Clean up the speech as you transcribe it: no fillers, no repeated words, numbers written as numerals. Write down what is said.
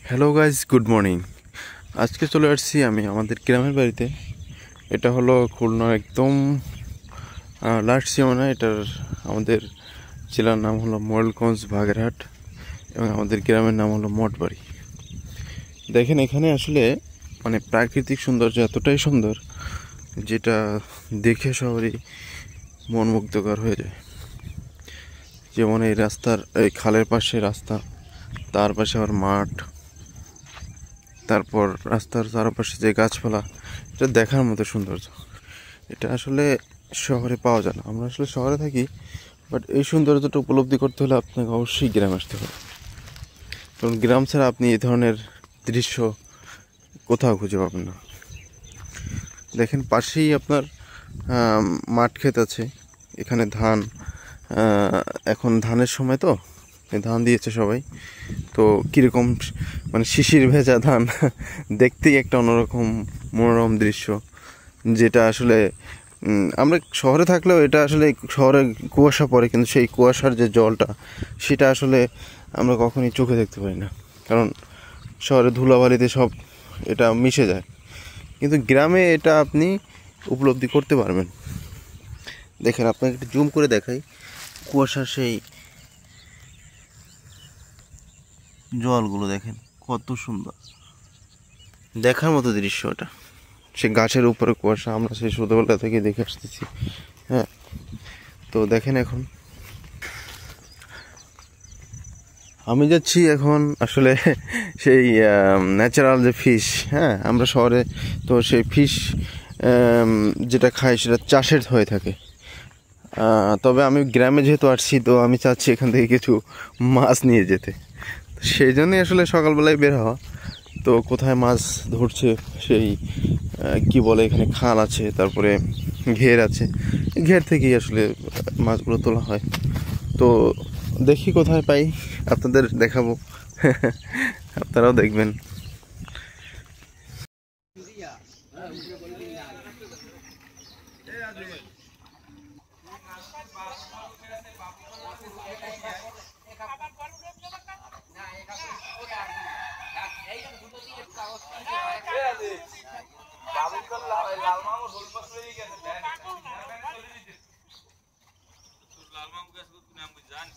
Hello guys, good morning. আজকে চলে আসছি আমি আমাদের গ্রামের বাড়িতে। এটা হলো খুলনার একদম লাস্ট সীমানা। এটার আমাদের জেলার নাম হলো মোরেলগঞ্জ বাগেরহাট এবং আমাদের গ্রামের নাম হলো মঠবাড়ি। দেখেন এখানে আসলে মানে প্রাকৃতিক সৌন্দর্য এতটাই সুন্দর যেটা দেখে সবারই মন মুগ্ধকর হয়ে যায়। যেমন এই রাস্তার এই খালের পাশে রাস্তা, তার পাশে আবার মাঠ, তারপর রাস্তার চারপাশে যে গাছপালা, এটা দেখার মতো সৌন্দর্য। এটা আসলে শহরে পাওয়া যায় না। আমরা আসলে শহরে থাকি, বাট এই সৌন্দর্যটা উপলব্ধি করতে হলে আপনাকে অবশ্যই গ্রামে আসতে হবে, কারণ গ্রাম ছাড়া আপনি এই ধরনের দৃশ্য কোথাও খুঁজে পাবেন না। দেখেন পাশেই আপনার মাঠ ক্ষেত আছে, এখানে ধান, এখন ধানের সময় তো ধান দিয়েছে সবাই। তো কীরকম মানে শিশির ভেজা ধান দেখতেই একটা অন্যরকম মনোরম দৃশ্য, যেটা আসলে আমরা শহরে থাকলেও এটা আসলে শহরে কুয়াশা পড়ে, কিন্তু সেই কুয়াশার যে জলটা সেটা আসলে আমরা কখনই চোখে দেখতে পাই না, কারণ শহরে ধুলাবালিতে সব এটা মিশে যায়। কিন্তু গ্রামে এটা আপনি উপলব্ধি করতে পারবেন। দেখেন আপনাকে একটু জুম করে দেখাই, কুয়াশার সেই জলগুলো দেখেন কত সুন্দর, দেখার মতো দৃশ্য। এটা সে গাছের উপরে কুয়াশা, আমরা সেই ছোটোবেলা থেকে দেখে আসতেছি। হ্যাঁ, তো দেখেন এখন আমি যাচ্ছি এখন আসলে সেই ন্যাচারাল যে ফিশ, হ্যাঁ আমরা শহরে তো সেই ফিশ যেটা খাই সেটা চাষের হয়ে থাকে। তবে আমি গ্রামে যেহেতু আসছি, তো আমি চাচ্ছি এখান থেকে কিছু মাছ নিয়ে যেতে। সেই জন্যই আসলে সকালবেলায় বের হওয়া। তো কোথায় মাছ ধরছে সেই কি বলে, এখানে খাল আছে, তারপরে ঘের আছে, ঘের থেকেই আসলে মাছগুলো তোলা হয়। তো দেখি কোথায় পাই, আপনাদের দেখাবো, আপনারাও দেখবেন। লাল মামু গাছ নাম জানি